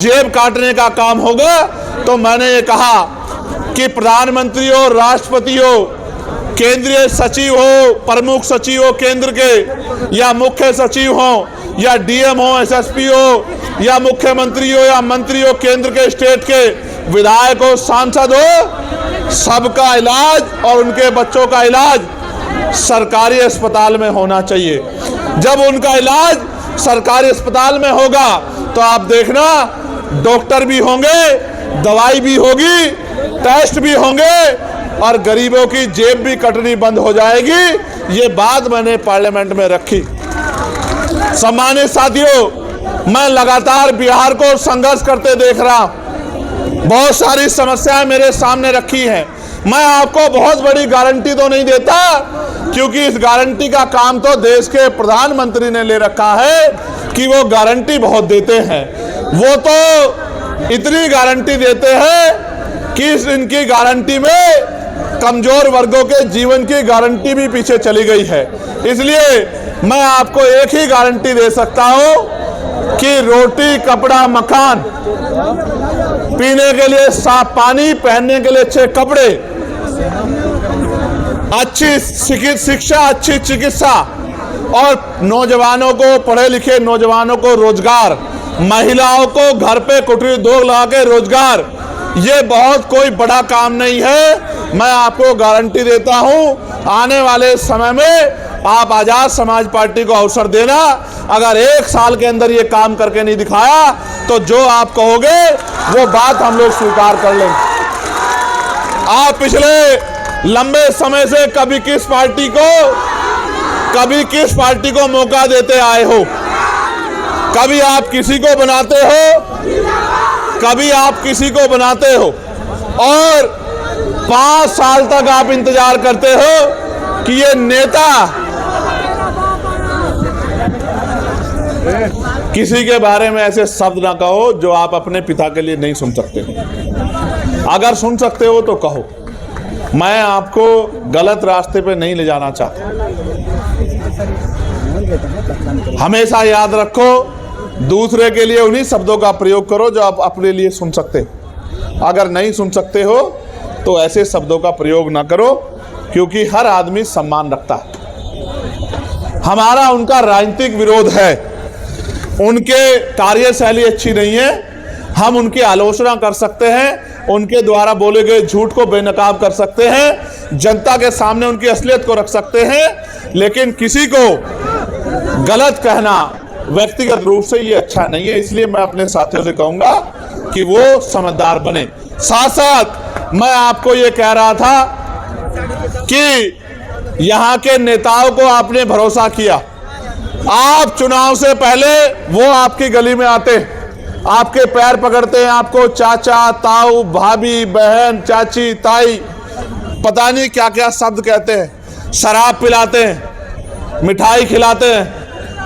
जेब काटने का काम होगा। तो मैंने ये कहा कि प्रधानमंत्री हो, राष्ट्रपति हो, केंद्रीय सचिव हो, प्रमुख सचिव हो केंद्र के, या मुख्य सचिव हो, या डीएम हो, एसएसपी हो, या मुख्यमंत्री हो, या मंत्री हो केंद्र के, स्टेट के, विधायक हो, सांसद हो, सबका इलाज और उनके बच्चों का इलाज सरकारी अस्पताल में होना चाहिए। जब उनका इलाज सरकारी अस्पताल में होगा तो आप देखना डॉक्टर भी होंगे, दवाई भी होगी, टेस्ट भी होंगे और गरीबों की जेब भी कटनी बंद हो जाएगी। ये बात मैंने पार्लियामेंट में रखी। सम्मानित साथियों, मैं लगातार बिहार को संघर्ष करते देख रहा हूं। बहुत सारी समस्याएं मेरे सामने रखी हैं। मैं आपको बहुत बड़ी गारंटी तो नहीं देता, क्योंकि इस गारंटी का काम तो देश के प्रधानमंत्री ने ले रखा है कि वो गारंटी बहुत देते हैं। वो तो इतनी गारंटी देते हैं कि इनकी गारंटी में कमजोर वर्गों के जीवन की गारंटी भी पीछे चली गई है। इसलिए मैं आपको एक ही गारंटी दे सकता हूं कि रोटी, कपड़ा, मकान, पीने के लिए साफ पानी, पहनने के लिए अच्छे कपड़े, अच्छी शिक्षा, अच्छी चिकित्सा और नौजवानों को, पढ़े लिखे नौजवानों को रोजगार, महिलाओं को घर पे कुटीर उद्योग लगा के रोजगार, ये बहुत कोई बड़ा काम नहीं है। मैं आपको गारंटी देता हूं, आने वाले समय में आप आजाद समाज पार्टी को अवसर देना। अगर 1 साल के अंदर ये काम करके नहीं दिखाया तो जो आप कहोगे वो बात हम लोग स्वीकार कर लेंगे। आप पिछले लंबे समय से कभी किस पार्टी को मौका देते आए हो? कभी आप किसी को बनाते हो, कभी आप किसी को बनाते हो, और 5 साल तक आप इंतजार करते हो कि ये नेता किसी के बारे में ऐसे शब्द ना कहो जो आप अपने पिता के लिए नहीं सुन सकते हो। अगर सुन सकते हो तो कहो। मैं आपको गलत रास्ते पे नहीं ले जाना चाहता। हमेशा याद रखो, दूसरे के लिए उन्हीं शब्दों का प्रयोग करो जो आप अपने लिए सुन सकते हो। अगर नहीं सुन सकते हो तो ऐसे शब्दों का प्रयोग ना करो, क्योंकि हर आदमी सम्मान रखता है। हमारा उनका राजनीतिक विरोध है, उनके कार्यशैली अच्छी नहीं है। हम उनकी आलोचना कर सकते हैं, उनके द्वारा बोले गए झूठ को बेनकाब कर सकते हैं, जनता के सामने उनकी असलियत को रख सकते हैं, लेकिन किसी को गलत कहना व्यक्तिगत रूप से ये अच्छा नहीं है। इसलिए मैं अपने साथियों से कहूंगा कि वो समझदार बने। साथ साथ मैं आपको ये कह रहा था कि यहाँ के नेताओं को आपने भरोसा किया। आप चुनाव से पहले वो आपकी गली में आते, आपके पैर पकड़ते हैं, आपको चाचा, ताऊ, भाभी, बहन, चाची, ताई, पता नहीं क्या क्या शब्द कहते हैं, शराब पिलाते हैं, मिठाई खिलाते हैं,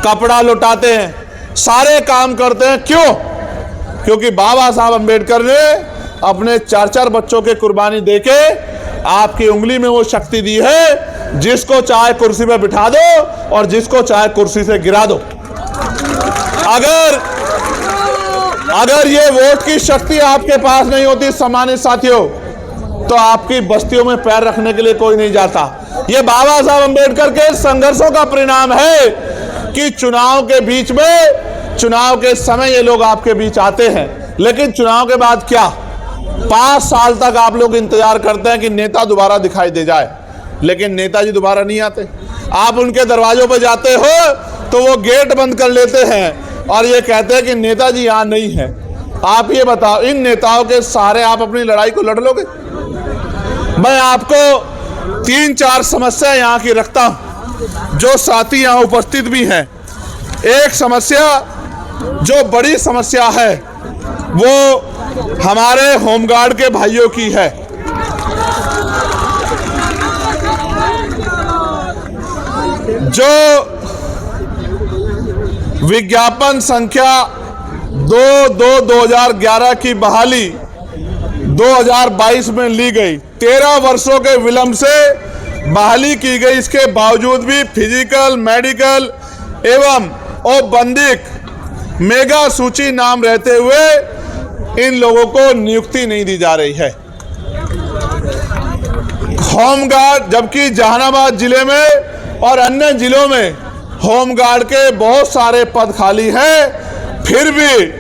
कपड़ा लुटाते हैं, सारे काम करते हैं। क्यों? क्योंकि बाबा साहब अम्बेडकर ने अपने 4-4 बच्चों के कुर्बानी देके आपकी उंगली में वो शक्ति दी है, जिसको चाहे कुर्सी पे बिठा दो और जिसको चाहे कुर्सी से गिरा दो। अगर ये वोट की शक्ति आपके पास नहीं होती सम्मानित साथियों, तो आपकी बस्तियों में पैर रखने के लिए कोई नहीं जाता। ये बाबा साहब अम्बेडकर के संघर्षों का परिणाम है कि चुनाव के बीच में, चुनाव के समय ये लोग आपके बीच आते हैं, लेकिन चुनाव के बाद क्या? 5 साल तक आप लोग इंतजार करते हैं कि नेता दोबारा दिखाई दे जाए, लेकिन नेताजी दोबारा नहीं आते। आप उनके दरवाजों पर जाते हो तो वो गेट बंद कर लेते हैं और ये कहते हैं कि नेताजी यहाँ नहीं है। आप ये बताओ, इन नेताओं के सहारे आप अपनी लड़ाई को लड़ लोगे? मैं आपको 3-4 समस्या यहाँ की रखता हूँ, जो साथी यहाँ उपस्थित भी हैं। एक समस्या जो बड़ी समस्या है वो हमारे होमगार्ड के भाइयों की है। जो विज्ञापन संख्या 2/2/2011 की बहाली 2022 में ली गई, 13 वर्षों के विलंब से बहाली की गई। इसके बावजूद भी फिजिकल, मेडिकल एवं औपबंधिक मेगा सूची नाम रहते हुए इन लोगों को नियुक्ति नहीं दी जा रही है। होमगार्ड, जबकि जहानाबाद जिले में और अन्य जिलों में होमगार्ड के बहुत सारे पद खाली हैं, फिर भी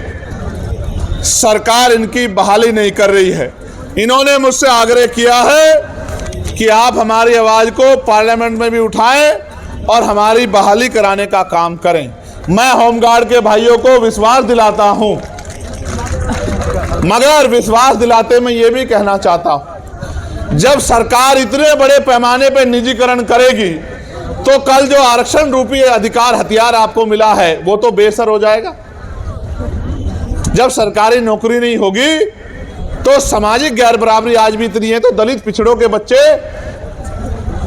सरकार इनकी बहाली नहीं कर रही है। इन्होंने मुझसे आग्रह किया है कि आप हमारी आवाज को पार्लियामेंट में भी उठाएं और हमारी बहाली कराने का काम करें। मैं होमगार्ड के भाइयों को विश्वास दिलाता हूं, मगर विश्वास दिलाते मैं ये भी कहना चाहता हूं, जब सरकार इतने बड़े पैमाने पर निजीकरण करेगी तो कल जो आरक्षण रूपी अधिकार हथियार आपको मिला है वो तो बेसर हो जाएगा। जब सरकारी नौकरी नहीं होगी तो सामाजिक गैर बराबरी आज भी इतनी है, तो दलित पिछड़ों के बच्चे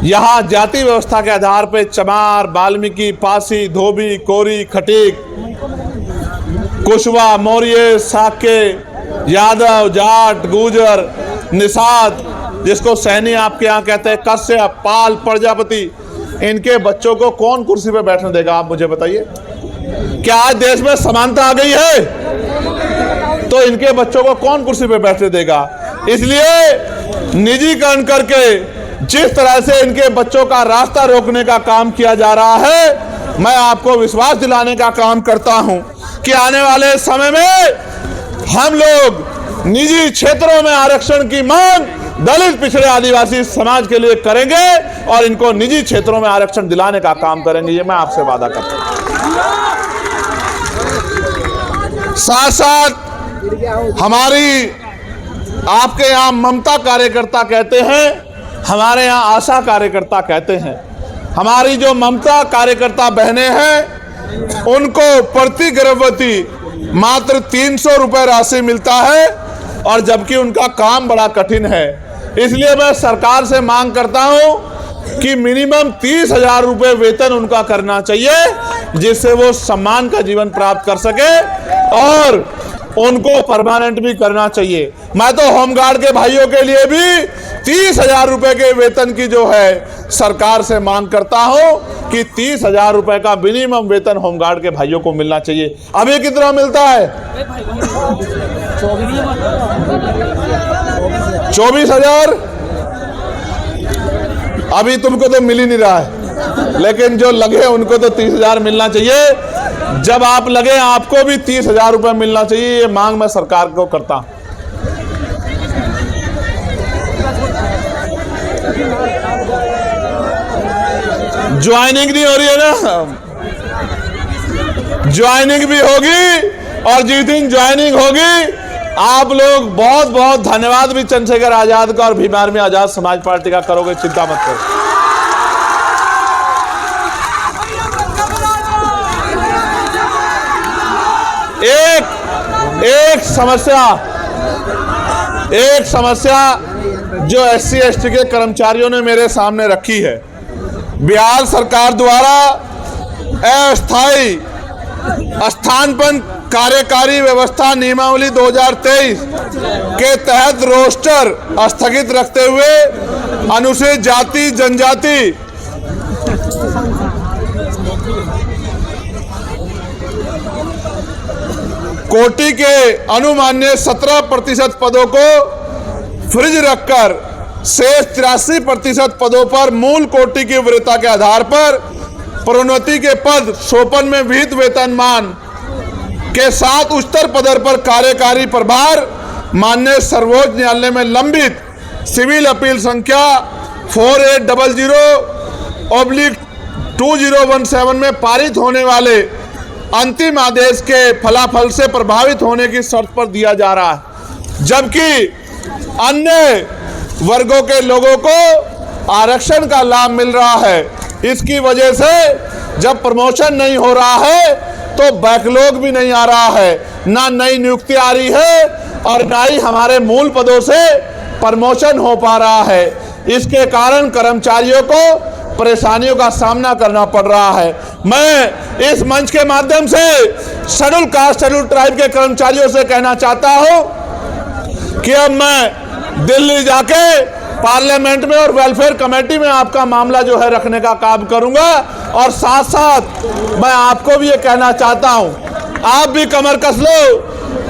यहां जाति व्यवस्था के आधार पर चमार, वाल्मीकि, पासी, धोबी, कोरी, खटीक, कुशवा, मौर्य, साके, यादव, जाट, गुर्जर, निषाद, जिसको सैनी आपके यहाँ कहते हैं, कश्यप, पाल, प्रजापति, इनके बच्चों को कौन कुर्सी पे बैठने देगा? आप मुझे बताइए। क्या आज देश में समानता आ गई है? तो इनके बच्चों को कौन कुर्सी पे बैठने देगा? इसलिए निजीकरण करके जिस तरह से इनके बच्चों का रास्ता रोकने का काम किया जा रहा है, मैं आपको विश्वास दिलाने का काम करता हूं कि आने वाले समय में हम लोग निजी क्षेत्रों में आरक्षण की मांग दलित, पिछड़े, आदिवासी समाज के लिए करेंगे और इनको निजी क्षेत्रों में आरक्षण दिलाने का काम करेंगे। ये मैं आपसे वादा करता हूं। साथ साथ हमारी, आपके यहाँ ममता कार्यकर्ता कहते हैं, हमारे यहाँ आशा कार्यकर्ता कहते हैं। हमारी जो ममता कार्यकर्ता बहनें हैं उनको प्रति गर्भवती मात्र 300 रुपए राशि मिलता है, और जबकि उनका काम बड़ा कठिन है। इसलिए मैं सरकार से मांग करता हूं कि मिनिमम 30,000 रुपए वेतन उनका करना चाहिए, जिससे वो सम्मान का जीवन प्राप्त कर सके, और उनको परमानेंट भी करना चाहिए। मैं तो होमगार्ड के भाइयों के लिए भी 30,000 रुपए के वेतन की जो है सरकार से मांग करता हूं कि 30,000 रुपए का मिनिमम वेतन होमगार्ड के भाइयों को मिलना चाहिए। अभी कितना मिलता है? 24,000। अभी तुमको तो मिल ही नहीं रहा है, लेकिन जो लगे उनको तो 30,000 मिलना चाहिए। जब आप लगे आपको भी 30,000 रुपए मिलना चाहिए। ये मांग मैं सरकार को करता हूं। ज्वाइनिंग नहीं हो रही है ना, ज्वाइनिंग भी होगी, और जिस दिन ज्वाइनिंग होगी आप लोग बहुत बहुत धन्यवाद भी चंद्रशेखर आजाद का और भीम आर्मी आजाद समाज पार्टी का करोगे, चिंता मत करो। एक समस्या जो SC ST के कर्मचारियों ने मेरे सामने रखी है, बिहार सरकार द्वारा अस्थायी स्थानापन्न कार्यकारी व्यवस्था नियमावली 2023 के तहत रोस्टर स्थगित रखते हुए अनुसूचित जाति जनजाति कोटि के अनुमान्य 17% पदों को फ्रिज रखकर शेष 83% पदों पर मूल कोटि की वरीयता के आधार पर प्रोन्नति के पद शोपन में विहित वेतनमान के साथ उच्चतर पद पर कार्यकारी प्रभार माननीय सर्वोच्च न्यायालय में लंबित सिविल अपील संख्या 4800/2017 में पारित होने वाले अंतिम आदेश के फलाफल से प्रभावित होने की शर्त पर दिया जा रहा है, जबकि अन्य वर्गों के लोगों को आरक्षण का लाभ मिल रहा है। इसकी वजह से जब प्रमोशन नहीं हो रहा है तो बैकलॉग भी नहीं आ रहा है, ना नई नियुक्ति आ रही है और ना ही हमारे मूल पदों से प्रमोशन हो पा रहा है। इसके कारण कर्मचारियों को परेशानियों का सामना करना पड़ रहा है। मैं इस मंच के माध्यम से शेड्यूल कास्ट शेड्यूल ट्राइब के कर्मचारियों से कहना चाहता हूं कि अब मैं दिल्ली जाके पार्लियामेंट में और वेलफेयर कमेटी में आपका मामला जो है रखने का काम करूंगा, और साथ साथ मैं आपको भी ये कहना चाहता हूं, आप भी कमर कस लो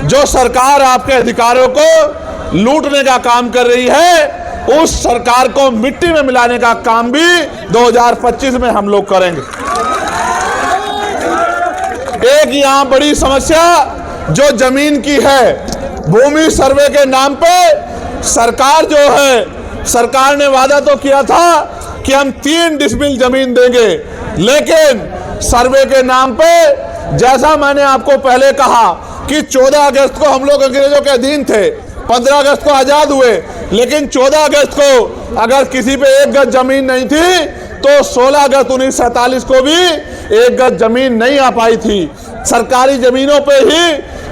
जो सरकार आपके अधिकारों को लूटने का काम कर रही है, उस सरकार को मिट्टी में मिलाने का काम भी 2025 में हम लोग करेंगे। एक यहां बड़ी समस्या जो जमीन की है, भूमि सर्वे के नाम पे सरकार जो है, सरकार ने वादा तो किया था कि हम 3 डिसमिल जमीन देंगे, लेकिन सर्वे के नाम पे, जैसा मैंने आपको पहले कहा कि 14 अगस्त को हम लोग अंग्रेजों के अधीन थे, 15 अगस्त को आजाद हुए, लेकिन 14 अगस्त को अगर किसी पे 1 गज जमीन नहीं थी तो 16 अगस्त 1947 को भी 1 गज जमीन नहीं आ पाई थी। सरकारी जमीनों पे ही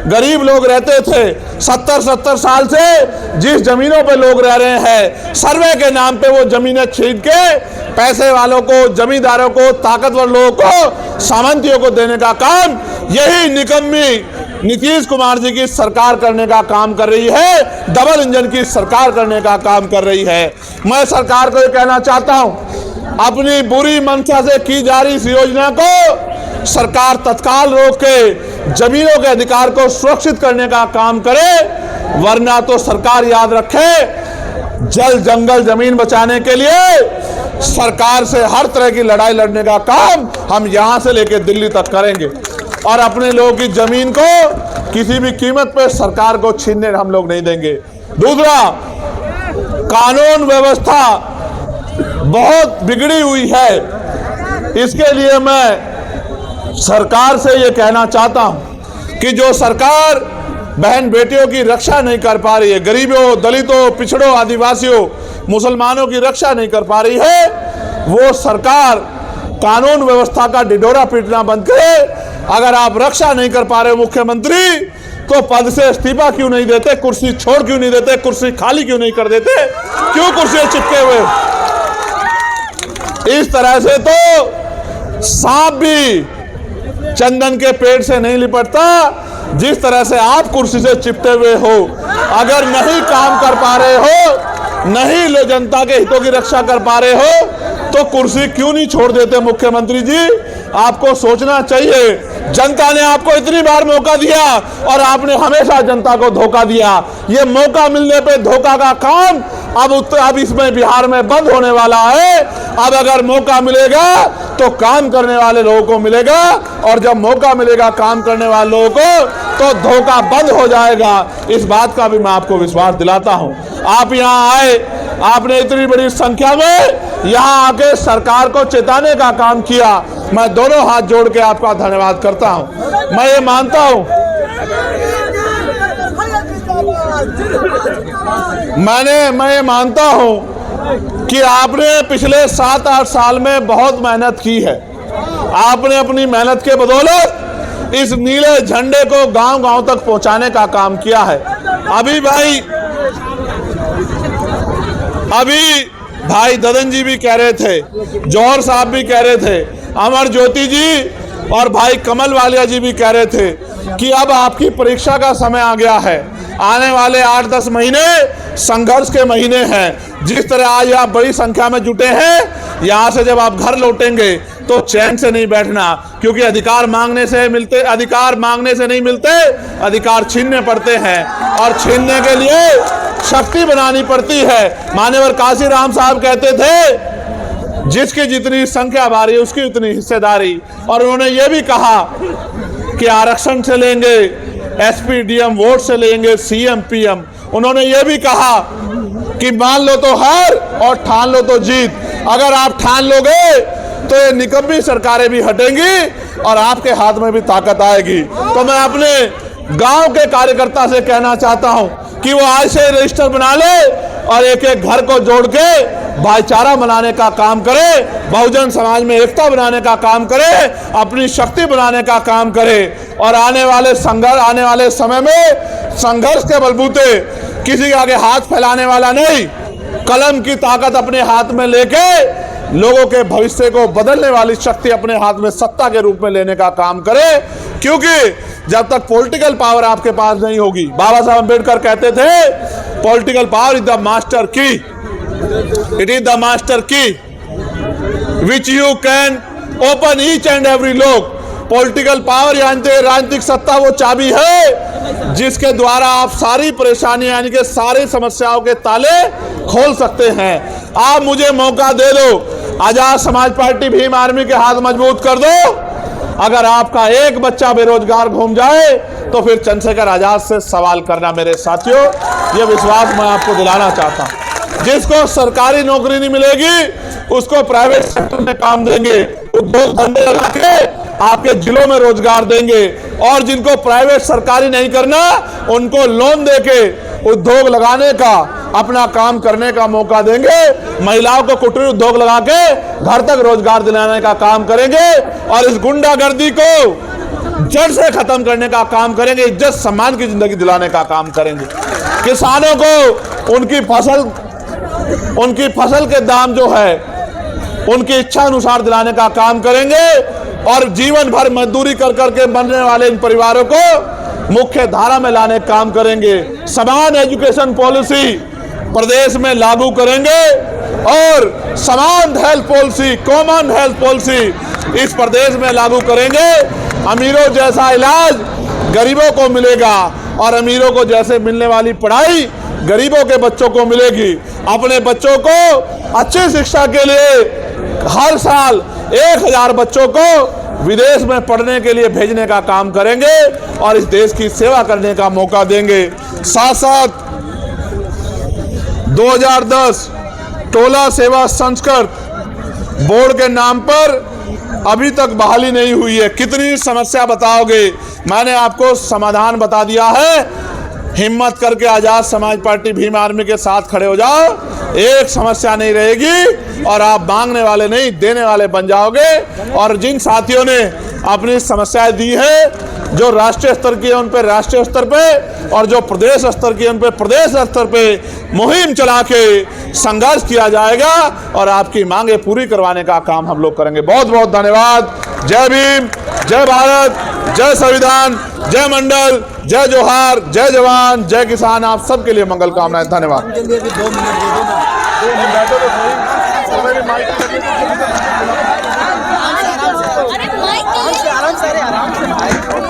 गरीब लोग रहते थे। 70 साल से जिस जमीनों पे लोग रह रहे हैं, सर्वे के नाम पे वो जमीनें छीन के पैसे वालों को, जमींदारों को, ताकतवर लोगों को, सामंतियों को देने का काम यही निकम्मी नीतीश कुमार जी की सरकार करने का काम कर रही है। डबल इंजन की सरकार करने का काम कर रही है। मैं सरकार को ये कहना चाहता हूं, अपनी बुरी मंशा से की जा रही इस योजना को सरकार तत्काल रोक के जमीनों के अधिकार को सुरक्षित करने का काम करे, वरना तो सरकार याद रखे, जल जंगल जमीन बचाने के लिए सरकार से हर तरह की लड़ाई लड़ने का काम हम यहां से लेकर दिल्ली तक करेंगे और अपने लोगों की जमीन को किसी भी कीमत पे सरकार को छीनने हम लोग नहीं देंगे। दूसरा, कानून व्यवस्था बहुत बिगड़ी हुई है। इसके लिए मैं सरकार से ये कहना चाहता हूं कि जो सरकार बहन बेटियों की रक्षा नहीं कर पा रही है, गरीबों, दलितों, पिछड़ों, आदिवासियों, मुसलमानों की रक्षा नहीं कर पा रही है, वो सरकार कानून व्यवस्था का ढिढोरा पीटना बंद करे। अगर आप रक्षा नहीं कर पा रहे मुख्यमंत्री, तो पद से इस्तीफा क्यों नहीं देते, कुर्सी छोड़ क्यों नहीं देते, कुर्सी खाली क्यों नहीं कर देते, क्यों कुर्सी चिपके हुए? इस तरह से तो सांप भी चंदन के पेड़ से नहीं लिपटता, जिस तरह से आप कुर्सी से चिपटे हुए हो। अगर नहीं काम कर पा रहे हो, नहीं जनता के हितों की रक्षा कर पा रहे हो, तो कुर्सी क्यों नहीं छोड़ देते मुख्यमंत्री जी? आपको सोचना चाहिए। जनता ने आपको इतनी बार मौका दिया और आपने हमेशा जनता को धोखा दिया। ये मौका मिलने पे धोखा का काम अब इसमें बिहार में बंद होने वाला है। अब अगर मौका मिलेगा तो काम करने वाले लोगों को मिलेगा, और जब मौका मिलेगा काम करने वाले लोगों को, तो धोखा बंद हो जाएगा। इस बात का भी मैं आपको विश्वास दिलाता हूं। आप यहां आए, आपने इतनी बड़ी संख्या में यहां आके सरकार को चेताने का काम किया। मैं दोनों हाथ जोड़ के आपका धन्यवाद करता हूं। मैं ये मानता हूं, मैं ये मानता हूं कि आपने पिछले 7-8 साल में बहुत मेहनत की है। आपने अपनी मेहनत के बदौलत इस नीले झंडे को गांव-गांव तक पहुंचाने का काम किया है। अभी भाई ददन जी भी कह रहे थे, जौहर साहब भी कह रहे थे, अमर ज्योति जी और भाई कमल वालिया जी भी कह रहे थे कि अब आपकी परीक्षा का समय आ गया है। आने वाले 8-10 महीने संघर्ष के महीने हैं। जिस तरह आज आप बड़ी संख्या में जुटे हैं, यहाँ से जब आप घर लौटेंगे तो चैन से नहीं बैठना, क्योंकि अधिकार मांगने से नहीं मिलते, अधिकार छीनने पड़ते हैं, और छीनने के लिए शक्ति बनानी पड़ती है। मान्यवर काशीराम साहब कहते थे, जिसकी जितनी संख्या भारी उसकी उतनी हिस्सेदारी। और उन्होंने ये भी कहा कि आरक्षण से लेंगे, एसपी डीएम वोट से लेंगे, सीएम पीएम। उन्होंने ये भी कहा कि मान लो तो हार और ठान लो तो जीत। अगर आप ठान लोगे तो ये निकम्मी सरकारें भी हटेंगी और आपके हाथ में भी ताकत आएगी। तो मैं अपने गांव के कार्यकर्ता से कहना चाहता हूं कि वो आज से रजिस्टर बना ले और एक एक घर को जोड़ के भाईचारा बनाने का काम करे, बहुजन समाज में एकता बनाने का काम करे, अपनी शक्ति बनाने का काम करे, और आने वाले समय में संघर्ष के बलबूते किसी के आगे हाथ फैलाने वाला नहीं, कलम की ताकत अपने हाथ में लेके लोगों के भविष्य को बदलने वाली शक्ति अपने हाथ में सत्ता के रूप में लेने का काम करे। क्योंकि जब तक पॉलिटिकल पावर आपके पास नहीं होगी, बाबा साहब अम्बेडकर कहते थे, political power is the master की, इट इज द मास्टर की which you can open each and every lock, political power यानी राजनीतिक सत्ता वो चाबी है जिसके द्वारा आप सारी परेशानियां यानी कि सारी समस्याओं के ताले खोल सकते हैं। आप मुझे मौका दे दो, आजाद समाज पार्टी भीम आर्मी के हाथ मजबूत कर दो। अगर आपका एक बच्चा बेरोजगार घूम जाए तो फिर चंद्रशेखर आजाद से सवाल करना मेरे साथियों, ये विश्वास मैं आपको दिलाना चाहता हूं। जिसको सरकारी नौकरी नहीं मिलेगी उसको प्राइवेट सेक्टर में काम देंगे, उद्योग धंधे लगा के आपके जिलों में रोजगार देंगे, और जिनको प्राइवेट सरकारी नहीं करना उनको लोन देके उद्योग लगाने का, अपना काम करने का मौका देंगे। महिलाओं को कुटीर उद्योग लगा के घर तक रोजगार दिलाने का काम करेंगे और इस गुंडागर्दी को जड़ से खत्म करने का काम करेंगे, इज्जत सम्मान की जिंदगी दिलाने का काम करेंगे। किसानों को उनकी फसल के दाम जो है उनकी इच्छा अनुसार दिलाने का काम करेंगे, और जीवन भर मजदूरी कर करके बनने वाले इन परिवारों को मुख्य धारा में लाने का काम करेंगे। समान एजुकेशन पॉलिसी प्रदेश में लागू करेंगे और समान health policy, common health policy इस प्रदेश में लागू करेंगे। अमीरों जैसा इलाज गरीबों को मिलेगा और अमीरों को जैसे मिलने वाली पढ़ाई गरीबों के बच्चों को मिलेगी। अपने बच्चों को अच्छी शिक्षा के लिए हर साल 1000 बच्चों को विदेश में पढ़ने के लिए भेजने का काम करेंगे और इस देश की सेवा करने का मौका देंगे। साथ साथ 2010 टोला सेवा संस्कृत बोर्ड के नाम पर अभी तक बहाली नहीं हुई है। कितनी समस्या बताओगे? मैंने आपको समाधान बता दिया है। हिम्मत करके आजाद समाज पार्टी भीम आर्मी के साथ खड़े हो जाओ, एक समस्या नहीं रहेगी और आप मांगने वाले नहीं देने वाले बन जाओगे। और जिन साथियों ने अपनी समस्याएं दी है, जो राष्ट्रीय स्तर की है उन पर राष्ट्रीय स्तर पे और जो प्रदेश स्तर की है उन पर प्रदेश स्तर पे मुहिम चला के संघर्ष किया जाएगा और आपकी मांगे पूरी करवाने का काम हम लोग करेंगे। बहुत बहुत धन्यवाद। जय भीम, जय भारत, जय संविधान, जय मंडल, जय जोहार, जय जवान, जय किसान। आप सबके लिए मंगल कामनाएं। धन्यवाद। 2 मिनट